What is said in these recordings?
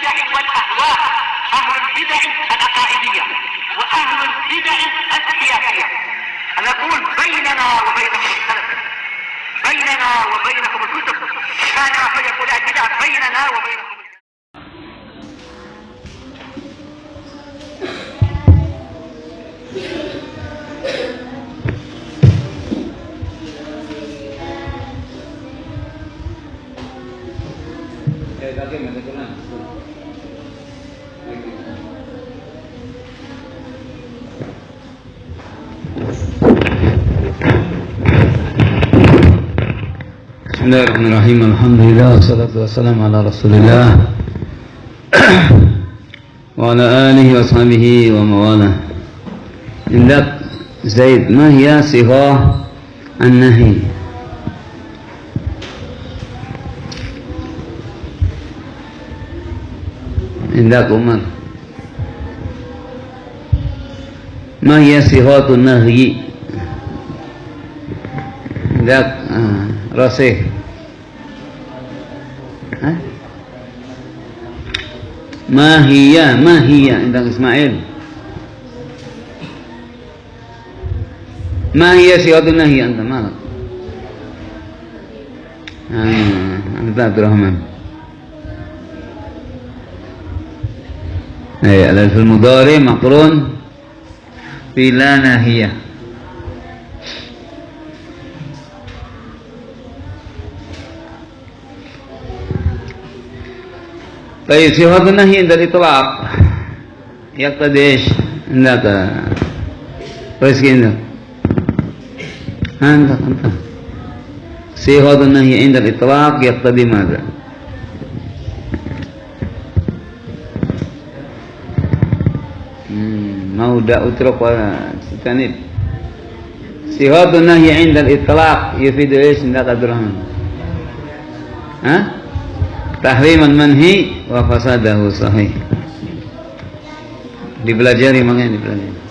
البدع والأهواء، أهل البدع العقائدية وأهل البدع السياسية. نقول بيننا وبينكم السلف، بيننا وبينكم الكتب، كان أحد يقول البدع بيننا وبينكم. Bismillahirrahmanirrahim. Alhamdulillah wassalatu wassalamu ala Rasulillah wa ala alihi wa sahbihi wa mawalah. Indak Zaid, ma hiya sighah an-nahi? Indak Umar, ma hiya sighatun nahyi? Indak Rasih, Mahiyya Indak Ismail, Mahiyya sighatun nahi anta malak? Anta Abdurrahman. Al-fil mudhari maqrun bila nahiyah. طيب صيغة النهي عند الإطلاق يقتضي إيش؟ عندك كويس عندك أنت صيغة النهي عند الإطلاق يقتضي ماذا؟ موضع أترك وتستنب. صيغة النهي عند الإطلاق يفيد إيش عندك عبد الرحمن؟ Tahrim al-manhi wa fasadahu sahih. Dipelajari, makanya dipelajari.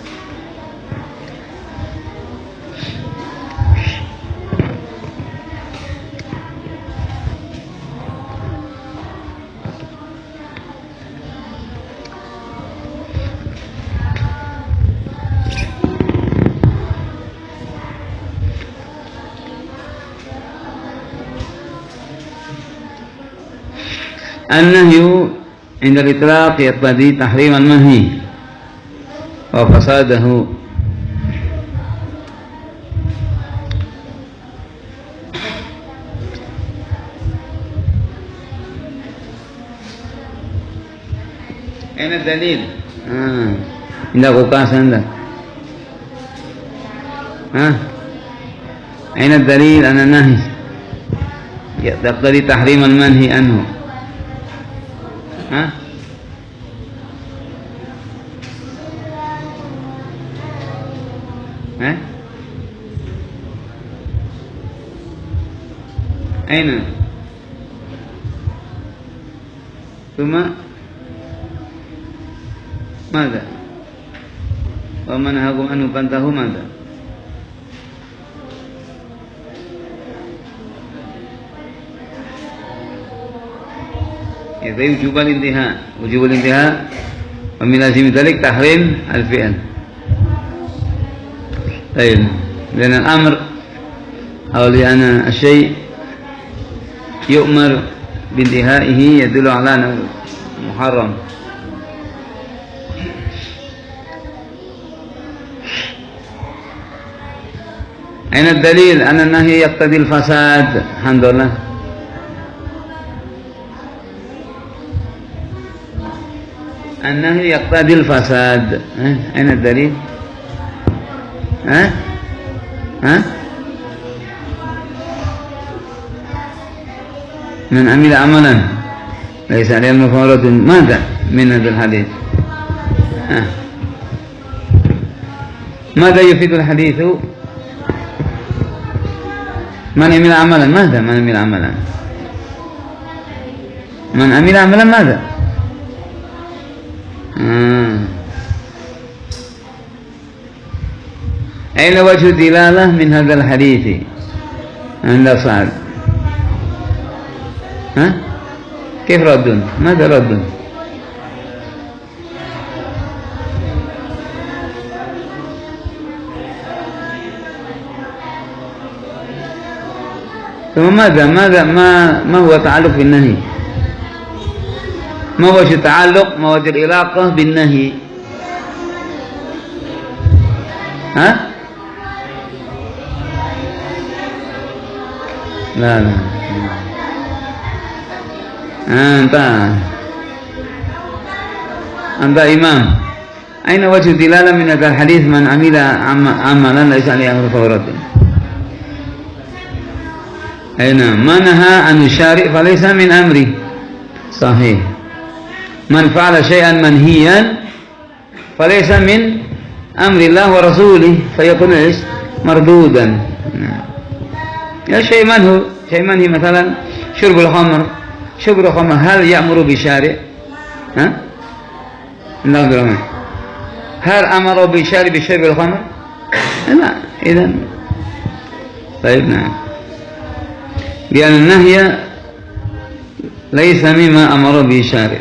An-nahyu inda al-itlaq yaqtadi tahrim al-manhi wa fasadahu. Aina dalil? Indak ukas anda. Aina dalil anna nahy yaqtadi tahrim al-manhi anhu? أين ثم ماذا وما نهاكم عنه فانتهوا ماذا إذا وجوب الانتهاء ومن لازم ذلك تحريم الفعل. طيب لأن الأمر أو لأن الشيء يؤمر بانتهائه يدل على أنه محرم. أين الدليل أن النهي يقتضي الفساد؟ الحمد لله. النهي يقتضي الفساد. أين الدليل؟ من عمل عملا ليس عليه مفعولة ماذا من هذا الحديث؟ ماذا يفيد الحديث؟ من عمل عملا ماذا؟ من عمل عملا من عمل عملا ماذا؟ أين وجه الدلالة من هذا الحديث عند سعد؟ كيف رد؟ ماذا رد؟ ثم ما هو تعلق بالنهي؟ ما وجه التعلق؟ ما وجه العلاقة بالنهي؟ ها؟ لا أنت إمام، أين وجه الدلالة من هذا الحديث من عمل عملا ليس عليه أمر فهو رد؟ أين ما نهى عن الشارع فليس من أمره، صحيح. من فعل شيئا منهيا فليس من أمر الله ورسوله فيكون إيش؟ مردودا. يا شيء منهي مثلا شرب الخمر، هل يأمر بشارع؟ ها؟ لا، هل أمر بشارع بشرب الخمر؟ لا. إذن طيب نعم، لأن النهي ليس مما أمر به الشارع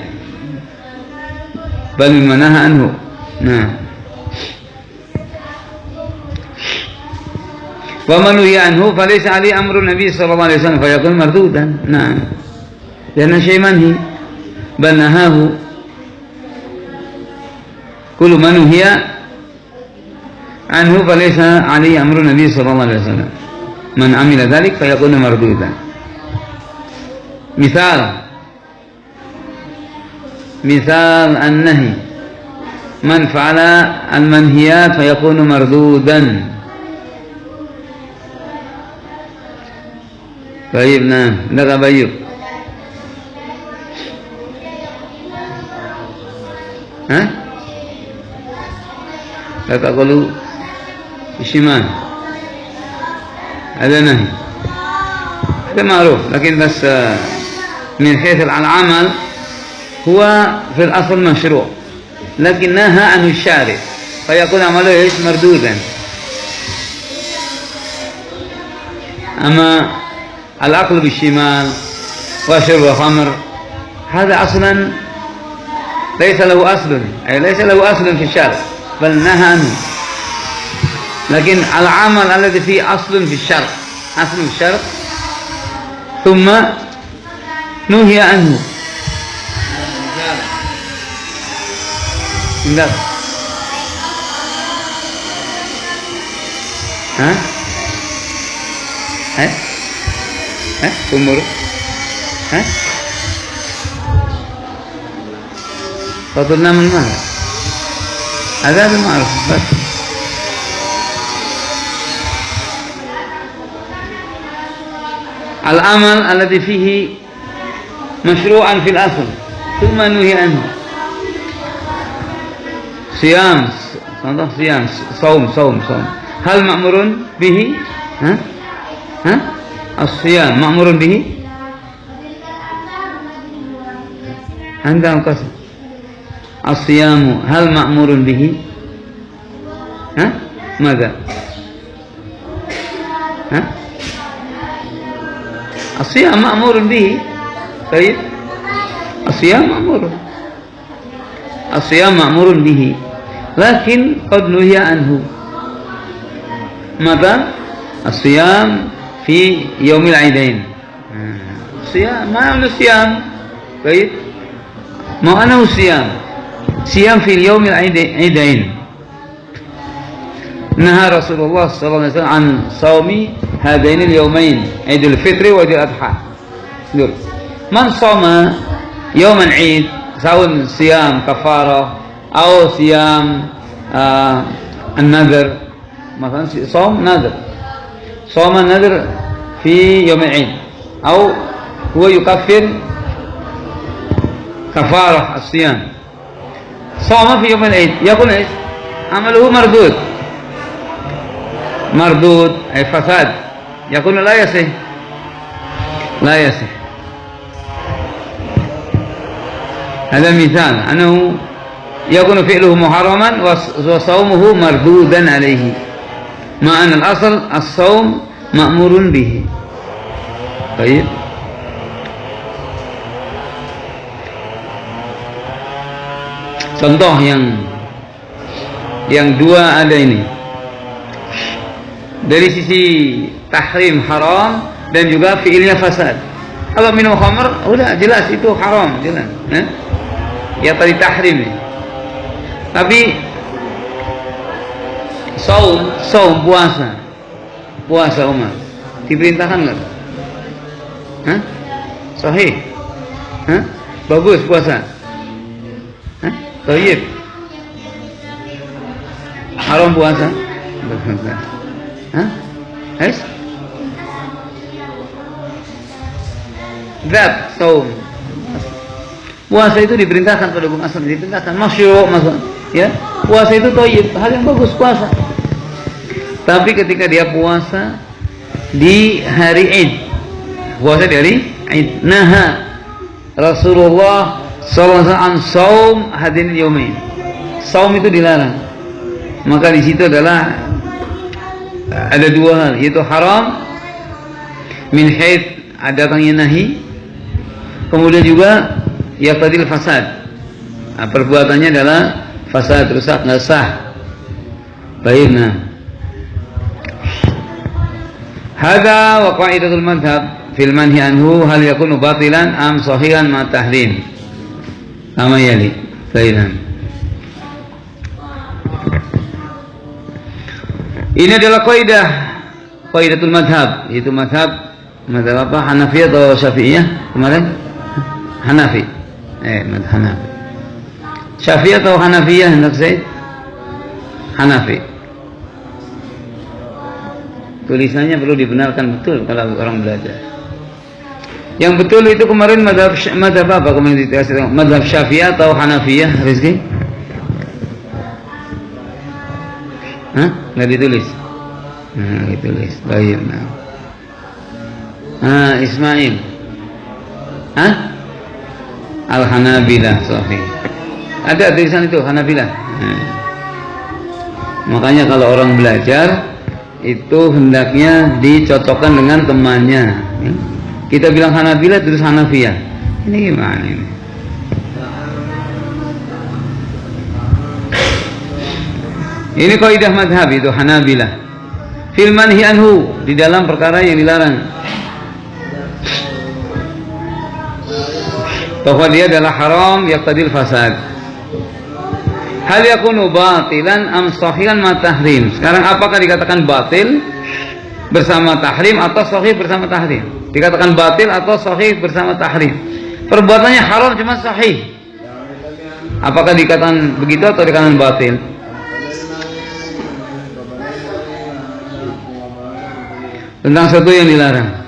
بل مما نهى عنه. نعم. ومن نهي عنه فليس عليه أمر النبي صلى الله عليه وسلم فيكون مردودا. نعم، لأن شيء منهي بل نهاه. كل من نهي عنه فليس عليه أمر النبي صلى الله عليه وسلم، من عمل ذلك فيكون مردودا. مثال النهي، من فعل المنهيات فيكون مردودا. طيب نعم، لك بيوب. ها؟ لا تقولوا الشمال، هذا نهي، هذا معروف، لكن بس من حيث العمل هو في الأصل مشروع، لكن نهى عنه الشارع فيكون عمله ايش؟ مردودا. أما الأكل بالشمال وشرب الخمر هذا أصلا ليس له أصل في الشرع بل نهى عنه، لكن العمل الذي فيه أصل في الشرع ثم نهي عنه. لا. ها umur فضلنا من ماذا؟ هذا المعروف بس. العمل الذي فيه مشروعا في الأصل ثم نهي عنه، صيام، صوم هل مأمور به؟ الصيام مأمور به؟ عندهم قسم. الصيام هل مأمور به؟ ماذا؟ الصيام مأمور به. طيب الصيام مأمور به، لكن قد نهي عنه. ماذا؟ الصيام في يوم العيدين. الصيام ما أنه الصيام. طيب ما أنه صيام في اليوم العيدين. نهى رسول الله صلى الله عليه وسلم عن صوم هذين اليومين، عيد الفطر وعيد الأضحى. من صام يوم العيد سواء صيام كفارة أو صيام النذر، مثلا صوم النذر في يوم العيد أو هو يكفر كفارة الصيام، صام في يوم العيد يكون ايش؟ عمله مردود أي فساد، يكون لا يصح. هذا مثال أنه يكون فعله محرما وصومه مردودا عليه، مع أن الأصل الصوم مأمور به. طيب contoh yang dua ada ini. Dari sisi tahrim haram dan juga fiilnya fasad. Kalau minum khamr udah jelas itu haram, jelas. Ya tadi tahrim. Tapi saum puasa umat diperintahkan nggak? Sahih? Bagus puasa? Thayyib. Haram puasa? Zat saum. Puasa itu diperintahkan pada hukum asal, diperintahkan masyru' maksud ya. Puasa itu thayyib, hal yang bagus puasa. Tapi ketika dia puasa di hari Id, puasa di hari Id, naha Rasulullah sallallahu alaihi wasallam saum hadin yaumain. Saum itu dilarang. Maka di situ adalah ada dua hal, yaitu haram min haits datangnya nahi, kemudian juga yaqtadil fasad. Perbuatannya adalah fasad, rusak, nggak sah. Baiklah. Hadza wa qa'idatul madhab fil manhi anhu hal yakunu batilan am sahihan ma tahrim. Kama yali. Baiklah. Ini adalah qaidatul madhab, yaitu madhab apa? Hanafiyah atau Syafi'iyah kemarin? Hanafi. Madhab Hanafi. Syafi'iyah atau Hanafiyah hendak saya? Hanafi. Tulisannya perlu dibenarkan betul kalau orang belajar. Yang betul itu kemarin madhab apa? Kemarin dikasih madhab Syafi'iyah atau Hanafiyah, Rizki? Nggak ditulis? Ditulis. Baik. Ismail. Al-Hanabilah, sahih. Ada tulisan itu Hanabilah. Makanya kalau orang belajar itu hendaknya dicocokkan dengan temannya. Kita bilang Hanabilah terus Hanafiyah. Ini gimana ini? Ini kaidah madhab itu Hanabilah. Fil manhi anhu, di dalam perkara yang dilarang. Bahwa dia adalah haram yaqtadil fasad. Hal yakunu batilan am sahihan ma tahrim. Sekarang apakah dikatakan batil bersama tahrim atau sahih bersama tahrim? Dikatakan batil atau sahih bersama tahrim. Perbuatannya haram cuma sahih. Apakah dikatakan begitu atau dikatakan batil? Tentang satu yang dilarang.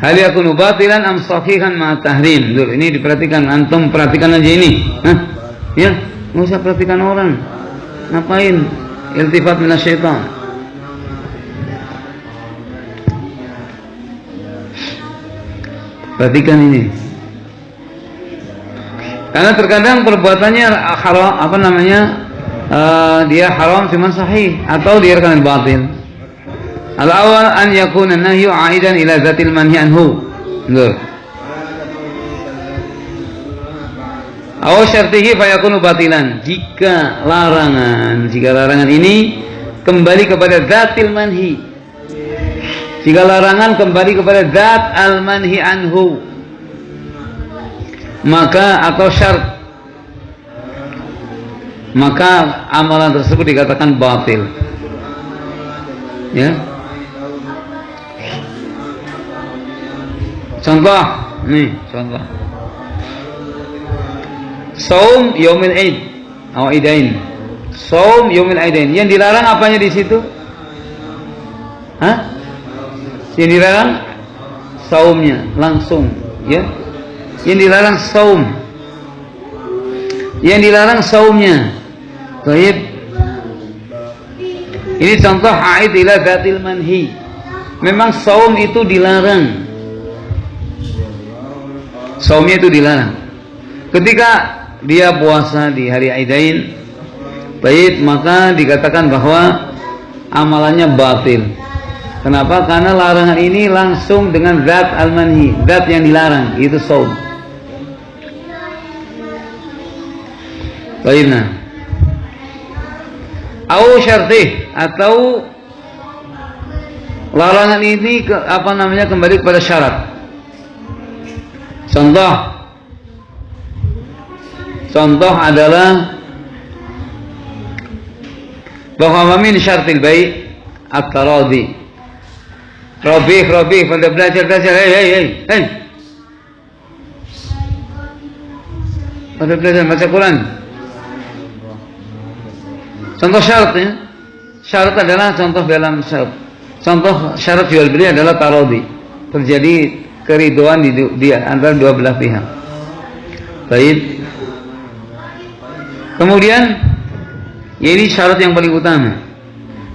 Hal yakunu batilan am sahihan ma tahrim. Ini diperhatikan, antum perhatikan aja ini. Ya, enggak usah perhatikan orang. Ngapain? Iltifat minasyaitan. Perhatikan ini. Karena terkadang perbuatannya haram, apa namanya? Dia haram cuma sahih atau dia rekan batil. Al-awwal an yakuna nahyu aidan ila zatil manhi anhu. Aw syartihi fa yakunu batilan. Jika larangan ini kembali kepada zatil manhi. Jika larangan kembali kepada zat al-manhi anhu, maka atau syarat, maka amalan tersebut dikatakan batil. Ya. Contoh, nih contoh. Saum yaumil Id atau Idain. Saum yaumil Idain. Yang dilarang apanya di situ? Yang dilarang saumnya langsung, ya. Yang dilarang saum. Yang dilarang saumnya. Baik. Ini contoh aid ila zatil manhi. Memang saum itu dilarang. Saumnya itu dilarang. Ketika dia puasa di hari Aidain, baik, maka dikatakan bahwa amalannya batil. Kenapa? Karena larangan ini langsung dengan zat al-manhi, zat yang dilarang, itu saum. Baiklah. Au syartih, atau larangan ini kembali kepada syarat. Contoh adalah bahwa min syartil bai' at-taradi. Robih, pada belajar, hei. Pada belajar baca Quran. Contoh syaratnya, syarat adalah contoh syarat jual beli adalah taradi. Terjadi keriduan di antara dua belah pihak. Baik. Kemudian ini syarat yang paling utama.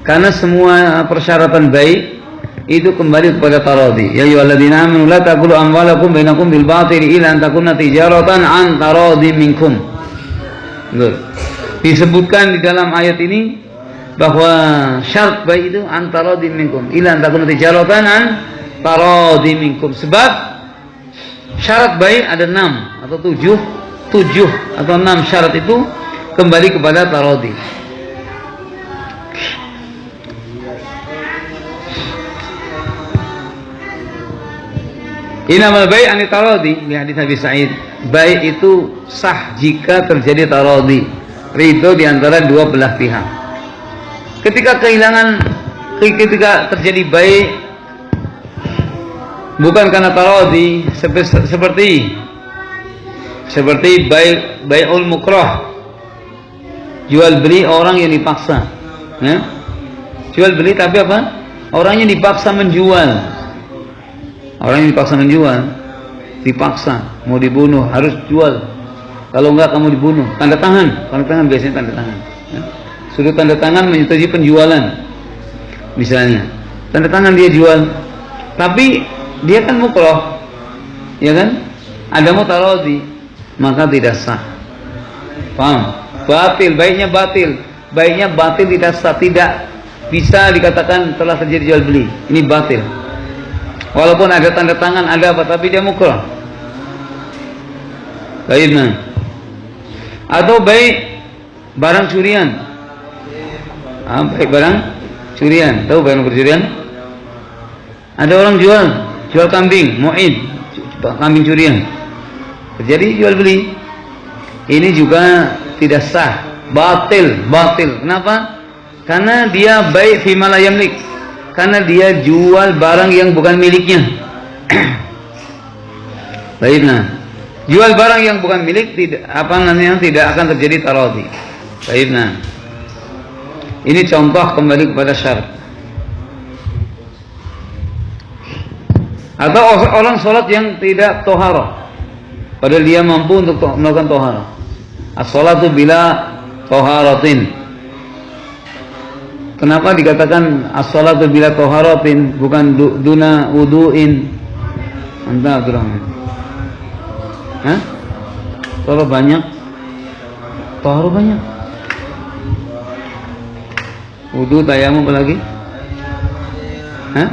Karena semua persyaratan baik itu kembali kepada taradi. Ya ayyuhalladzina amanu la taqulu amwalakum bainakum bil batili illa an takuna tijaratan an taradi minkum. Disebutkan di dalam ayat ini bahwa syarat baik itu an taradi minkum illa an takuna tijaratan an taradi minkum. Sebab syarat baik ada 6 atau 7 atau 6 syarat itu kembali kepada taradi. Innamal bai' an taradi, di hadis Abi Sa'id. Bai' itu sah jika terjadi taradi, ridho di antara dua belah pihak. Ketika terjadi bai' bukan karena taradi, seperti bai'ul mukrah, jual beli orang yang dipaksa, ya? Jual beli tapi apa? Orangnya dipaksa menjual. Orang yang dipaksa mau dibunuh, harus jual. Kalau enggak kamu dibunuh. Tanda tangan biasanya tanda tangan. Ya? Sudah tanda tangan menyetujui penjualan. Misalnya, tanda tangan dia jual. Tapi dia kan mukrah, ya kan? Ada mutaradi, maka tidak sah. Paham? Batil, baiknya batil tidak sah, tidak bisa dikatakan telah terjadi jual beli. Ini batil. Walaupun ada tanda tangan, ada apa, tapi dia mukrah. Baiknya. Atau baik barang curian. Baik barang curian. Tahu barang pencurian? Ada orang jual kambing, mu'id, kambing curian. Terjadi jual beli. Ini juga tidak sah, batil. Kenapa? Karena dia baik fi ma la yamlik. Karena dia jual barang yang bukan miliknya. Baiklah. Jual barang yang bukan milik tidak akan terjadi taradi. Baiklah. Ini contoh kembali kepada syarat. Atau orang sholat yang tidak toharah, padahal dia mampu untuk melakukan toharah. As-sholatu bila toharatin. Kenapa dikatakan as-sholatu bila toharatin, bukan duna wudu'in? Anta Abdurrahman. Hah? Kalau banyak, toharu banyak. Wudu, tayamum, apa lagi? Hah?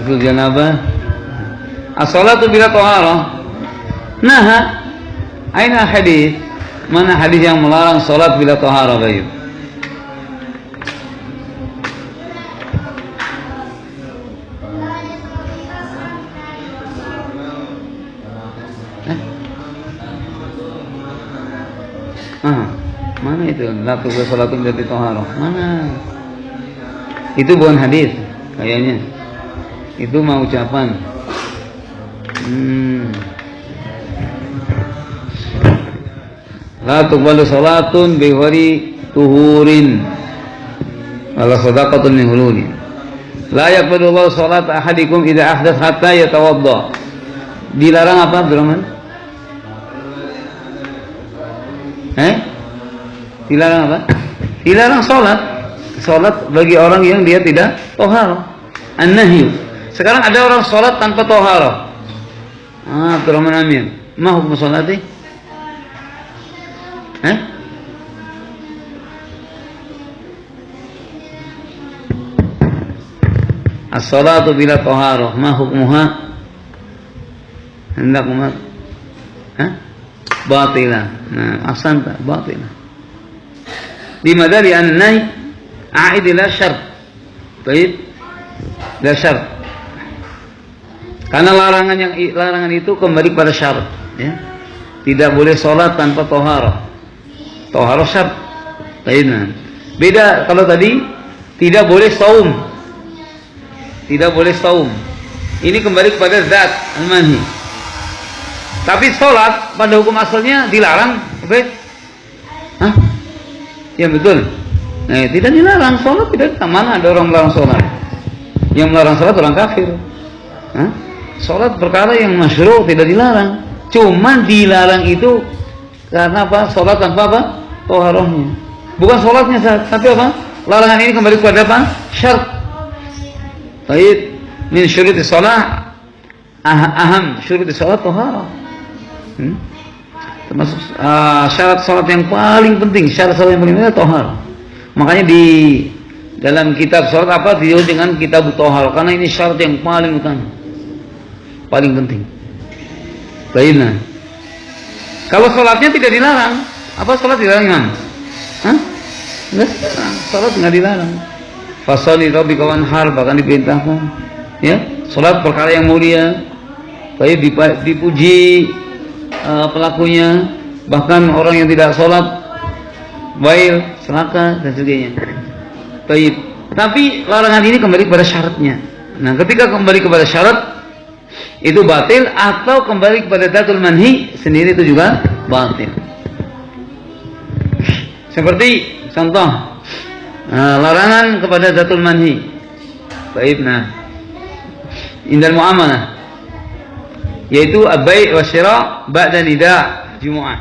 Usul janabah. As-sholatu bila toharah. Nah, aina hadis? Mana hadis yang melarang sholat bila toharah, Bayu? Mana itu? La tuqbal salatun dari toharoh. Mana? Itu bukan hadis, kayaknya. Itu mah ucapan. La tuqbalu salatun bi ghairi tuhurin. Wala sadaqatun min hululi. La yaqbalu Allahu salat ahadikum idza ahdath hatta yatawadda. Dilarang apa, Abdurrahman? Dilarang apa? Dilarang sholat bagi orang yang dia tidak toharah. An-nahyu. Sekarang ada orang sholat tanpa toharah. Abdurrahman Amir, ma hukum sholati? As-sholatu bila toharah, ma hukmuha? Hendakumat? Batilah. Nah, ahsanta, batilah. Limadha li'an nahi A'id ila syart. Baik. Ila syart. Karena larangan itu kembali pada syarat, ya. Tidak boleh sholat tanpa toharah. Toharah syarat. Baik. Beda kalau tadi tidak boleh saum. Tidak boleh saum. Ini kembali kepada zat al-manhi. Tapi sholat pada hukum asalnya dilarang, baik? Hah? Ya betul. Nah, tidak dilarang sholat, tidak. Mana ada orang melarang sholat? Yang melarang sholat orang kafir. Hah? Sholat perkara yang masyru' tidak dilarang. Cuma dilarang itu karena apa? Sholat tanpa apa? Toharohnya. Bukan sholatnya, tapi apa? Larangan ini kembali kepada apa? Syarat. Baik. Min syuruti sholat aham syuruti sholat toharah. Termasuk syarat sholat yang paling penting. Syarat sholat yang paling penting adalah toharah. Makanya di dalam kitab sholat apa? Dia dengan kitab toharah. Karena ini syarat yang paling utama. Paling penting. Baiklah. Kalau sholatnya tidak dilarang, apa sholat dilarang Imam? Hah? Enggak, sholat enggak dilarang. Fasali rabbika wanhar, bahkan diperintahkan. Ya, sholat perkara yang mulia. Baik dipuji pelakunya, bahkan orang yang tidak sholat bail, celaka dan sebagainya. Baik. Tapi larangan ini kembali kepada syaratnya. Nah, ketika kembali kepada syarat itu batil, atau kembali kepada datul manhi sendiri itu juga batil. Seperti contoh larangan kepada datul manhi. Baik, nah indal muamalah, yaitu abai wa syira ba'da nida Jumu'ah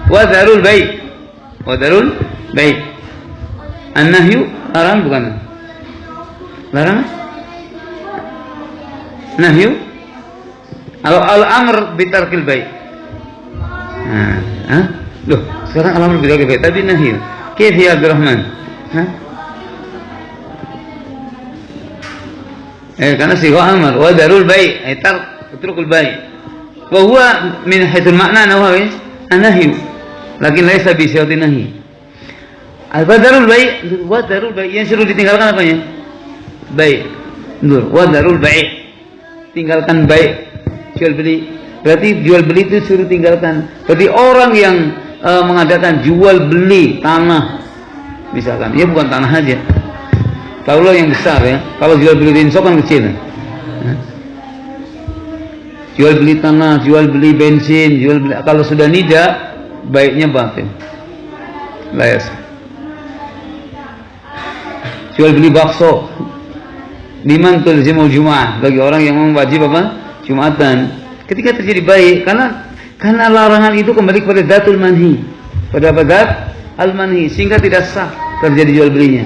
wa darul bai'. Wa darul bai'. An-nahyu larang bukan? Larang? Nahyu? Al-amr bitarkil bai'. Loh, sekarang al-amr bitarkil bai', tadi nahyu. Kayf ya Abdurrahman? Karena sigha amr wa darul bai', ay tarkul bai'. Wa huwa min haitsul ma'na huwa an-nahyu. Lakin laisa bi syarat nahi. Al-badarul bai', wa darul bai' yang suruh ditinggalkan apanya? Bai'. Wa darul bai'. Tinggalkan bai'. Jual beli, berarti jual beli itu suruh tinggalkan. Berarti orang yang mengadakan jual beli tanah, misalkan, ya bukan tanah aja. Kalau yang besar ya, kalau jual beli rinso kan kecil. Jual beli tanah, jual beli bensin, jual beli, kalau sudah nida, baiknya batin. Layas. Jual beli bakso, liman tulzimul Jum'ah, bagi orang yang wajib apa? Jumatan. Ketika terjadi baik, karena larangan itu kembali kepada datul manhi, pada badat al manhi, sehingga tidak sah terjadi jual belinya,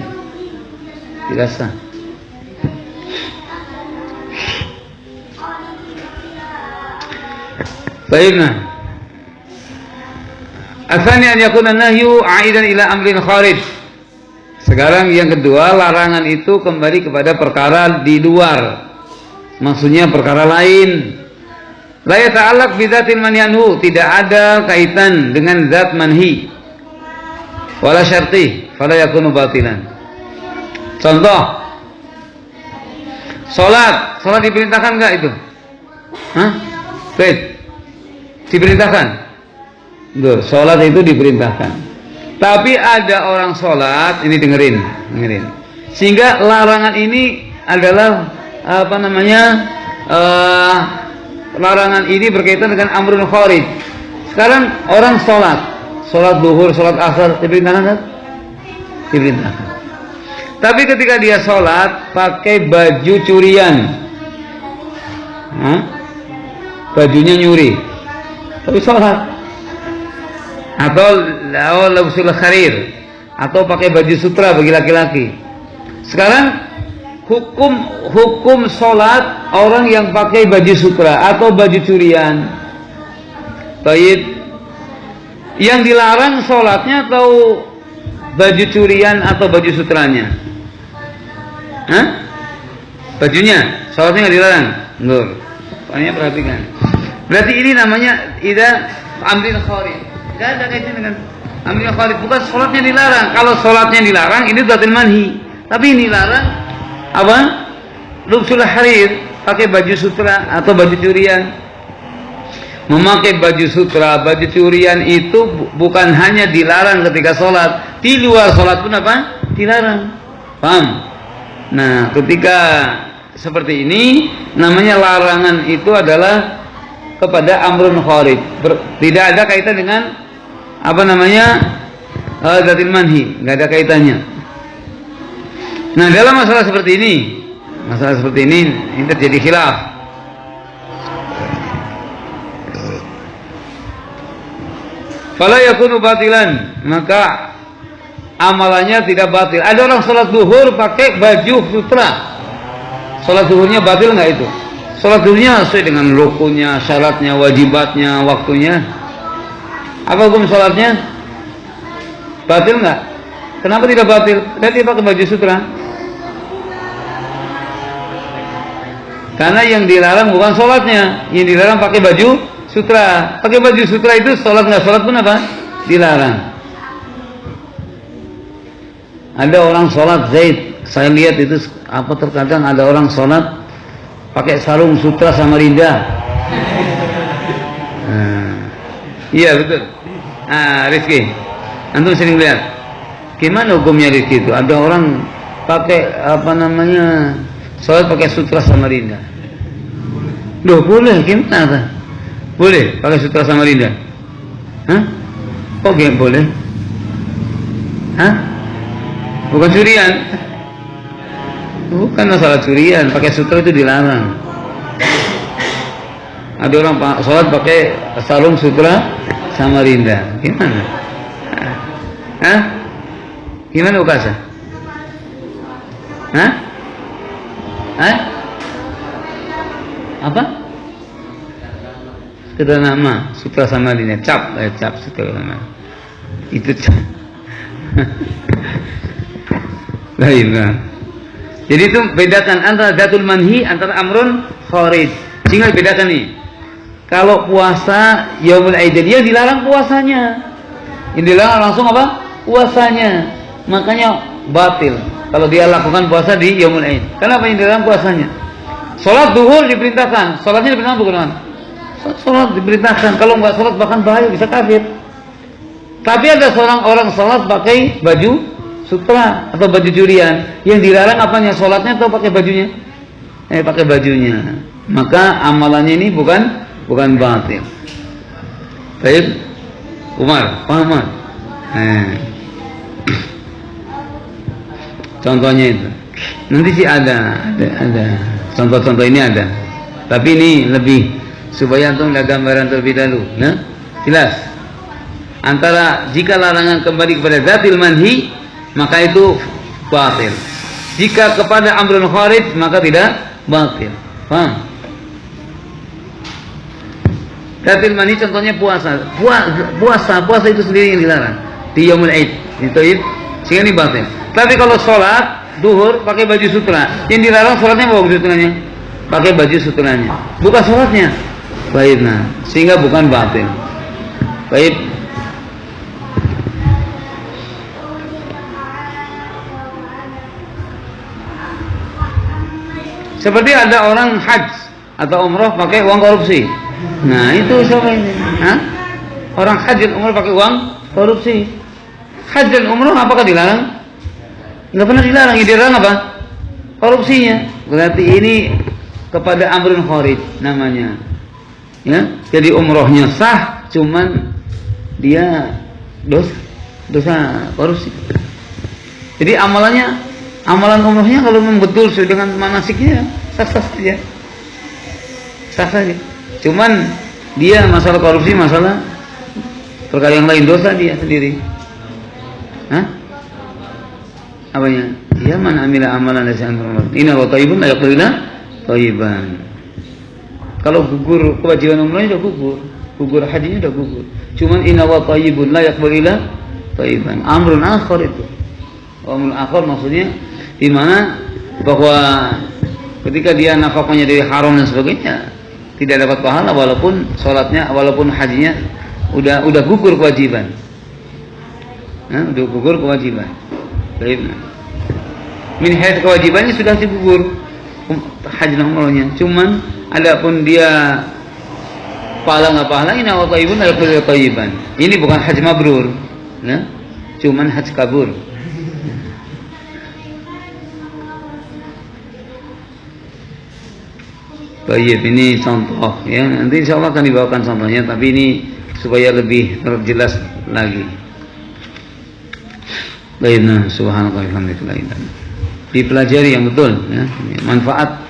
tidak sah. Baiklah. Asalnya an yakuna nahyu aidan ila amrin kharij. Sekarang yang kedua, larangan itu kembali kepada perkara di luar. Maksudnya perkara lain. La yata'allaq bi dzatil manyanhu, tidak ada kaitan dengan zat manhi. Wala syarti, fala yakunu batilan. Contoh, salat diperintahkan enggak itu? Hah? Baik. Diperintahkan. Betul, salat itu diperintahkan. Tapi ada orang salat, ini dengerin. Sehingga larangan ini adalah larangan ini berkaitan dengan amrun kharij. Sekarang orang sholat duhur, sholat asar, diperintahkan kan? Diperintahkan. Tapi ketika dia sholat pakai baju curian, bajunya nyuri, tapi sholat, atau lausul kharir, atau pakai baju sutra bagi laki-laki. Sekarang hukum sholat orang yang pakai baju sutra atau baju curian. Baik, yang dilarang sholatnya atau baju curian atau baju sutranya? Bajunya, sholatnya nggak dilarang. Enggak. Pokoknya perhatikan. Berarti ini namanya idza amrin kharij. Enggak ada kaitan dengan amrun kharid, bukan sholatnya dilarang. Kalau sholatnya dilarang ini dhatil manhi. Tapi ini dilarang apa? Lubsul harir, pakai baju sutra atau baju curian. Memakai baju sutra, baju curian itu bukan hanya dilarang ketika sholat, di luar sholat pun apa? Dilarang. Paham? Nah, ketika seperti ini, namanya larangan itu adalah kepada amrun kharid. Tidak ada kaitan dengan apa namanya dhatil manhi, nggak ada kaitannya. Nah, dalam masalah seperti ini terjadi khilaf. Fala yakunu batilan, maka amalannya tidak batil. Ada orang sholat zuhur pakai baju sutra, sholat zuhurnya batil nggak itu? Sholat zuhurnya sesuai dengan rukunnya, syaratnya, wajibatnya, waktunya. Apa hukum sholatnya? Batil nggak? Kenapa tidak batil? Dia pakai baju sutra. Karena yang dilarang bukan sholatnya, yang dilarang pakai baju sutra. Pakai baju sutra itu sholat nggak sholat pun apa? Dilarang. Ada orang sholat Zaid, saya lihat itu apa terkadang ada orang sholat pakai sarung sutra Samarinda. Iya betul. Rizky, antum sering lihat. Gimana hukumnya Rizky itu? Ada orang pakai apa namanya sholat pakai sutra Samarinda. Loh boleh, gimana? Boleh pakai sutra Samarinda? Hah? Kok gak boleh? Hah? Bukan curian. Bukan masalah curian, pakai sutra itu dilarang. Ada orang sholat pakai sarung sutra Samarinda. Gimana? Hah? Gimana Ukasa? Hah? Hah? Apa? Sekedar nama sutra Samarinda, cap sutra nama. Itu cap. Lain. Jadi itu bedakan antara dhatul manhi antara amrun kharid. Sehingga bedakan nih. Kalau puasa yaumul aidin dia dilarang puasanya. Yang dilarang langsung apa? Puasanya. Makanya batil kalau dia lakukan puasa di yaumul aid. Kenapa yang dilarang puasanya? Salat zuhur diperintahkan. Salatnya diperintahkan bukan? Salat diperintahkan. Kalau enggak salat bahkan bahaya, bisa kafir. Tapi ada seorang orang salat pakai baju sutra atau baju curian, yang dilarang apanya? Sholatnya atau pakai bajunya? Pakai bajunya. Maka amalannya ini bukan batil. Baik, Umar, paham? Contohnya itu. Nanti sih ada contoh-contoh ini ada. Tapi ini lebih supaya antum ada gambaran terlebih dahulu. Nah, jelas. Antara jika larangan kembali kepada dhatil manhi, maka itu batil. Jika kepada amrun kharid, maka tidak batil. Paham? Dhatil manhi contohnya puasa. Puasa itu sendiri yang dilarang di yaumul aid. Itu sehingga ini batil. Tapi kalau sholat duhur pakai baju sutra, yang dilarang sholatnya bawa baju sutranya, pakai baju sutranya, bukan sholatnya. Baik, nah sehingga bukan batil. Baik. Seperti ada orang haji atau umrah pakai uang korupsi. Nah itu siapa ini? Hah? Orang haji dan umrah pakai uang korupsi. Haji dan umrah apakah dilarang? Nggak pernah dilarang. Yang dilarang apa? Korupsinya. Berarti ini kepada amrun kharid namanya. Ya, jadi umrohnya sah, cuman dia dosa korupsi. Jadi amalan umrohnya kalau memang betul sesuai dengan manasiknya sah-sah saja. Sah saja. Cuman dia masalah korupsi, masalah perkara yang lain, dosa dia sendiri. Hah? Apanya? Ya man amila amalan laysa anhu. Inna wa thayyibun la yaqbalu thayyiban. Kalau gugur kewajiban umrahnya udah gugur hajinya udah gugur. Cuman inna wa thayyibun la yaqbalu thayyiban. Amrun akhar itu. Amrun akhar maksudnya di mana bahwa ketika dia nafkahnya dari haram dan sebagainya tidak dapat pahala walaupun sholatnya, walaupun hajinya udah gugur kewajiban. untuk gugur kewajiban. Baik. Min hayat kewajibannya sudah digugur haji dan umrahnya. Cuman adapun dia pahala nggak pahala ini awal qaibun adalah kewajiban. Ini bukan haji mabrur, ya. Cuman haji kabur. Baik, ini contoh ya. Nanti insya Allah akan dibawakan contohnya, tapi ini supaya lebih jelas lagi. Baik, subhanallah, alhamdulillah. Dipelajari yang betul ya. Manfaat